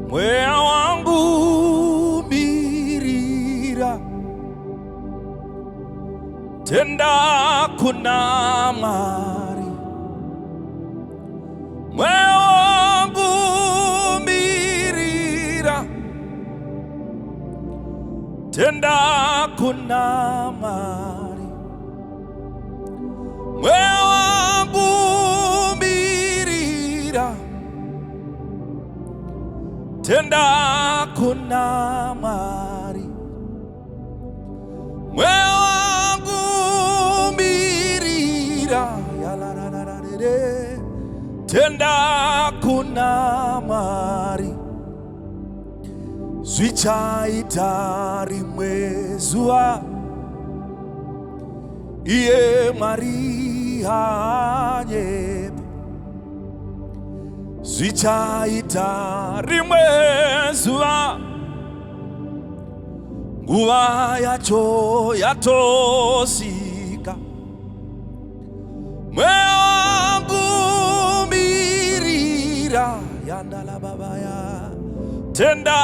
mweya wangu mirira, tenda kuna Mwari. Mweya wangu mirira, tenda kuna Mwari. Mweya wangu mirira, tenda kuna Mwari. Mweya wangu mirira, tenda kuna Mwari. Zvichaita rimwe zuva iye Mwari hanyepe. Zvichaita rimwe zuva nguva yacho yatosvika. Mweya wangu mirira, yandala babaya, tenda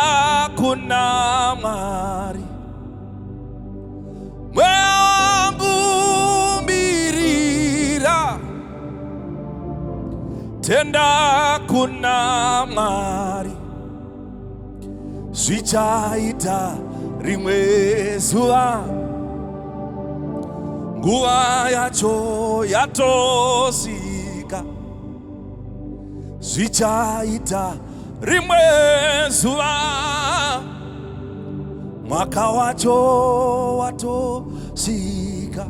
kuna Mwari. Mweya wangu mirira, tenda kuna Mwari. Zvichaita rimwe zuva nguva yacho yatosvika. Zvichaita rimwe zuva mwaka wacho watosvika.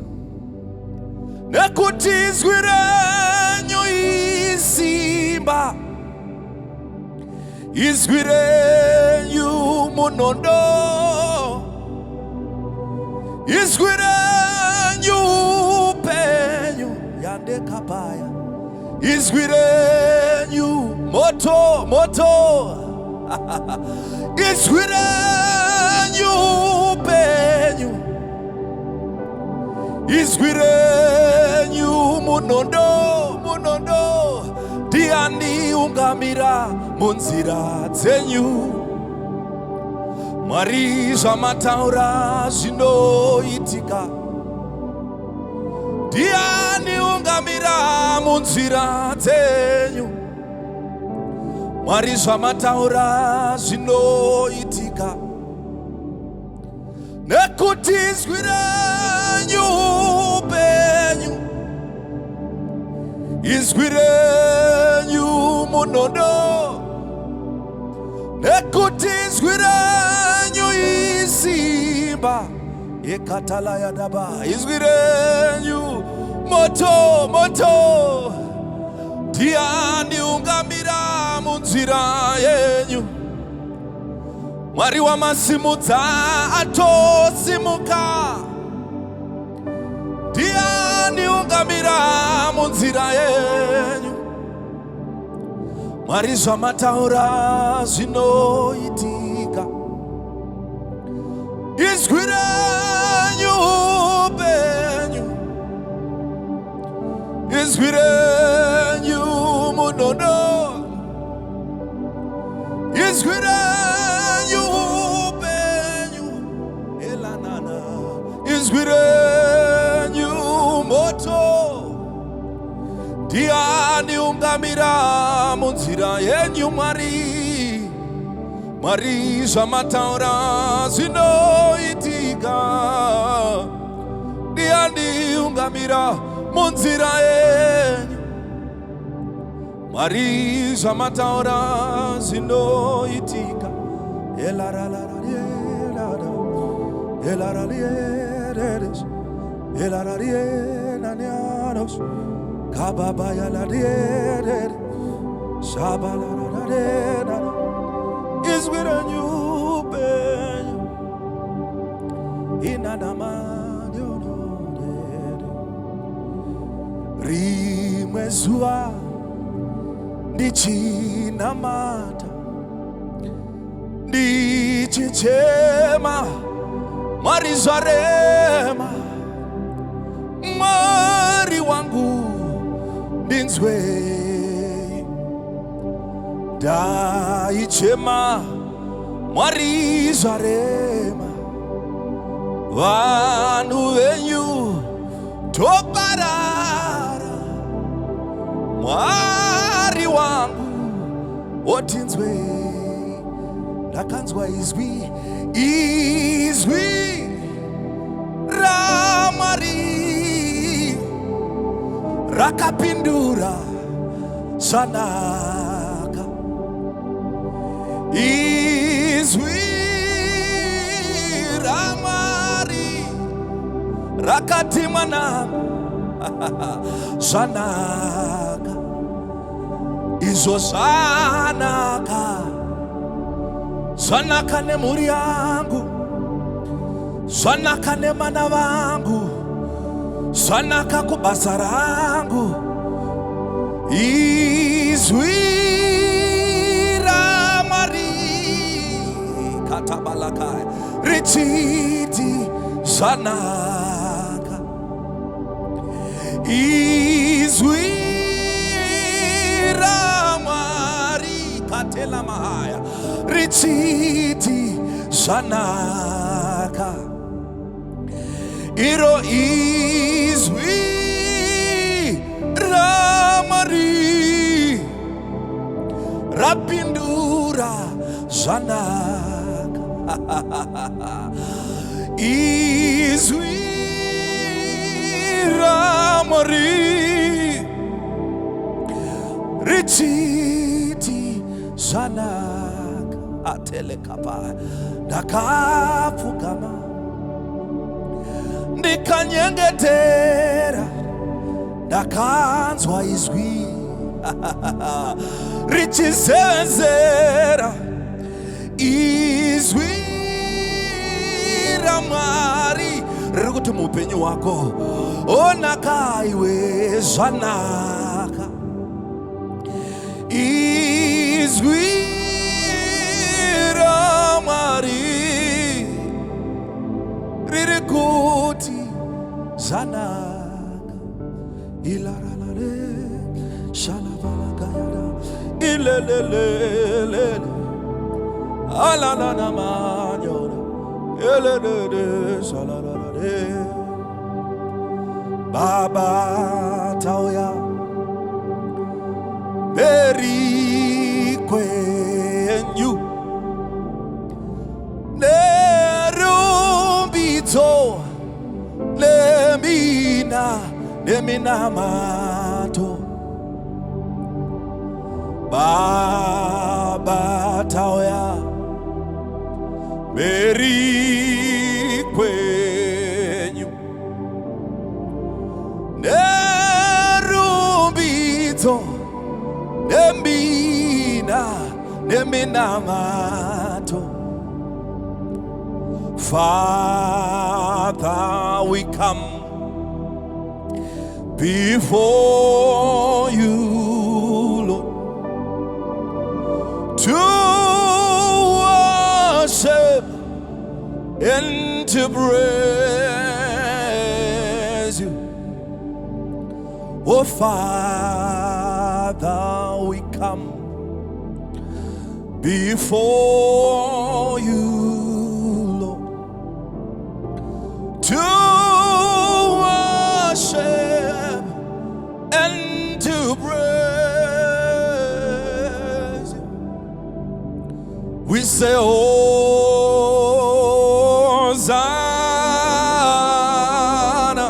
Nekuti zwi renyu isimba, izwi renyu munondo, izwi renyu upenyu, yandekabaya, izwi renyu moto moto, izwi renyu upenyu, izwi renyu munondo munondo. Ndiani ungamira munzira dzenyu, Mwari zvamataura zvinoitika. Ndiani ungamira munzira dzenyu, Mwari zvamataura zvinoitika. Nekuti izwi renyu upenyu, izwi renyu munondo. Nekuti izwi renyu isimba, yekatala yadaba, izwi renyu moto moto. Ndiani ungamira munzira yenyu, Mwari wamasimudza atosimuka. Ndiani ungamira munzira yenyu, Mwari zvamataura zvinoitika. Izwi renyu upenyu, izwi renyu munondo, izwi renyu upenyu, elanana, izwi renyu moto. Ndiani ungamira munzira yenyu, Mwari, Mwari zvamataura zvinoitika. Ndiani ungamira munzira yenyu, Mwari zvamataura zvinoitika. Kababaya la de Shabala la de is with a new pen in an aman, you know, Rimesua Nichina Mata Nichichema Marizarema Mari wangu Dinswe daichema Mwari zarema vanhu venyu toparara. Mwari wangu otinzwe, ndakanzwa izwi raMwari rakapindura zvanaka. Izwi raMwari rakati mwanangu zvanaka, izvo zvanaka, zvanaka nemhuri yangu, zvanaka nemana vangu, zvanaka kubasa rangu. Izwi raMwari katabalakaya richiti zvanaka. Izwi raMwari katela mahaya richiti zvanaka. Iro izwi raMwari rapindura zvanaka. Izwi raMwari richiti zvanaka. Atelekapa ndakapfugama ndikanyengetera, ndakanzwa izwi richizenzera. Izwi raMwari riri kuti muupenyu hwako onaka iwe zvanaka. Izwi raMwari riri kuti zvanaka. Ilaralare shalavalagayada ilelelelele alalana manyora elelele shalalare. Baba tauya beri kwenyu nerumbidzo lemina mato. Baba tauya beri kwenyu nerumbidzo lemina mato. Father, we come before you, Lord, to worship and to praise you. Oh Father, we come before you, Lord, to worship and to praise you. We say, Hosanna,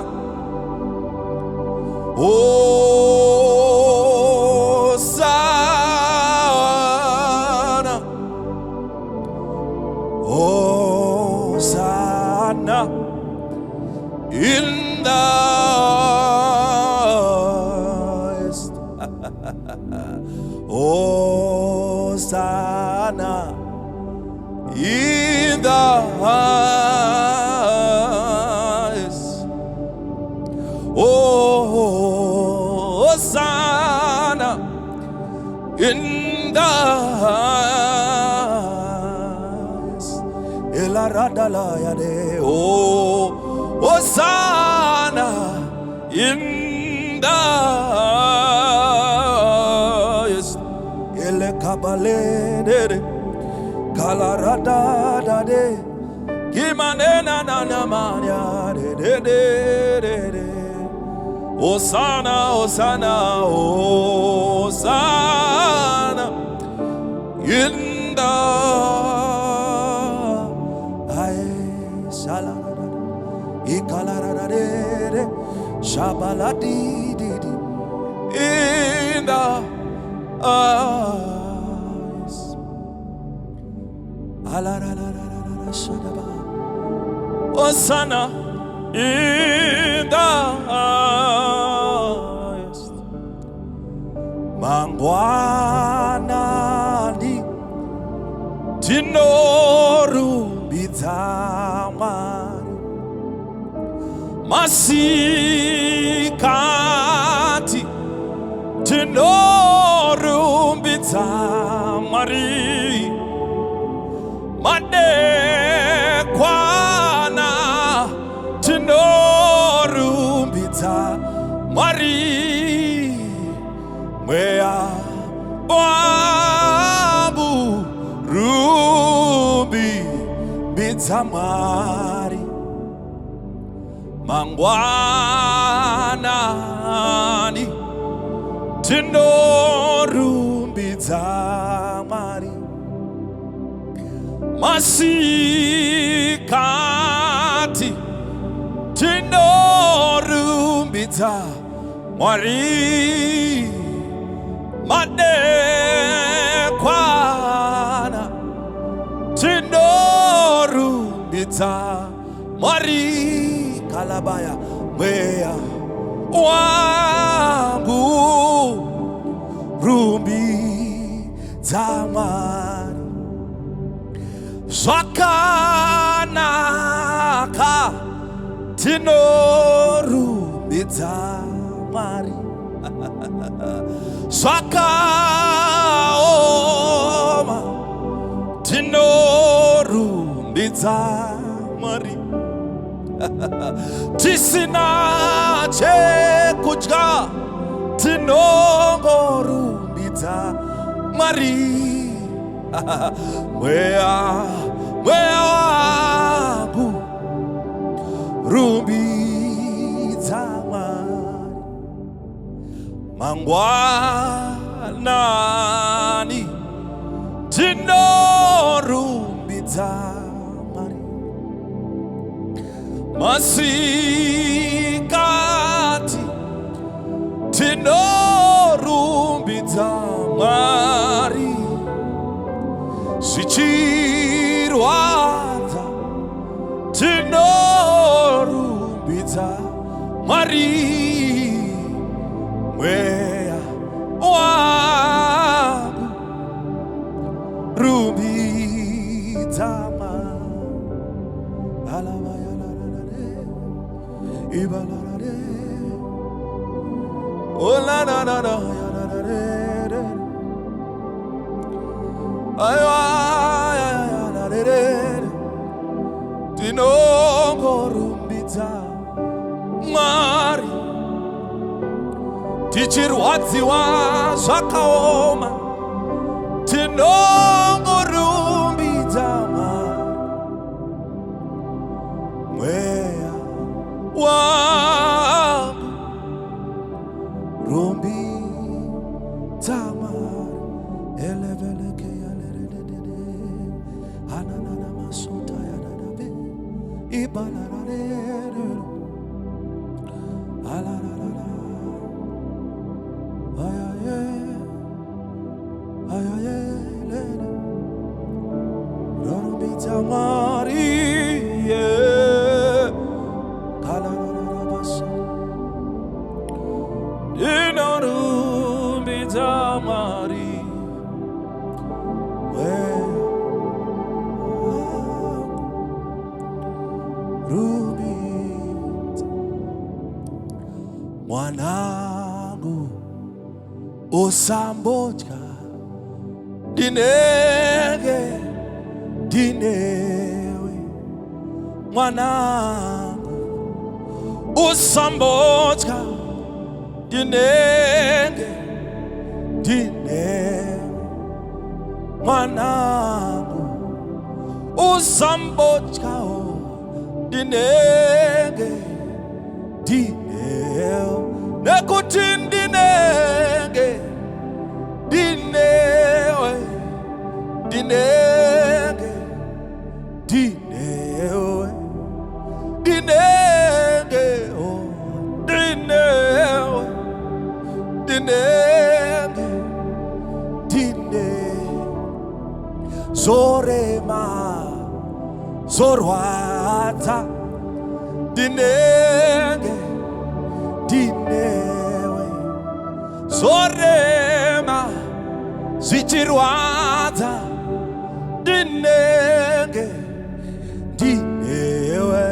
Hosanna, Hosanna in the highest. Hosanna in the highest. Hosanna in the highest. Elaradala yade. Oh, Hosanna in the highest. le kalarada da de kimanena na na mania de Hosanna, Hosanna, Hosanna in the Shabaladi in the eyes. Hosanna in the eyes. Mangwana di tinoru bitamari masikati tinoru bitamari madekwana tinoru bitamari Mea babu rubi bitamari mangwanani tinoru bitamari masikati tinoru bitamari madekwana tinoru bitamari kalabaya wea wangu rumbi tamari zvakanaka tinoru bitamari zvakaoma tinorumbidza Mwari tisina chekudya tinongorumbidza Mwari mweya wangu rumbidza Mwari mangwanani tinorumbidza Mwari masikati tinorumbidza Mwari zvichirwadza tinorumbidza Mwari mweya wangu rumbidza Mwari alabayalare ibalarare olanana yarare ayayalare tinongorumbidza Mwari tichirwadziwa zvakaoma tinongorumbidza Mwari mweya wangu rumbidza Mwari eleveleke yalerede hananana masota yadadabe ibalarare alarara rumbidza Mwari kalarabasa inorumbidza Mwari rumbidza mwanangu usambodya dinenge dinewe mwanangu usambodya dinenge dinewe mwanangu usambotshao dinenge dineo nekuti dinenge dinewe dinenge dinewe dinenge oh dinewe dinenge dine zorema zorwadza dinenge dinewe zorema zvichirwadza dinenge dinewe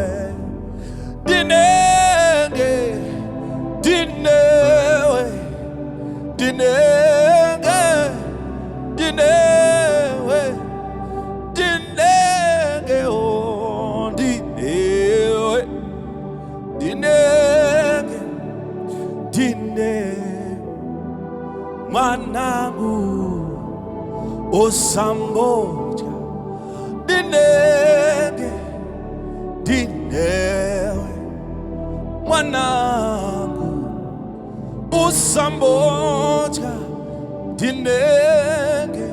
dinenge dinewe dinenge dinewe dinenge oh dinewe dinenge dine mwanangu osambotya dinenge dinewe mwanangu osambotya dinenge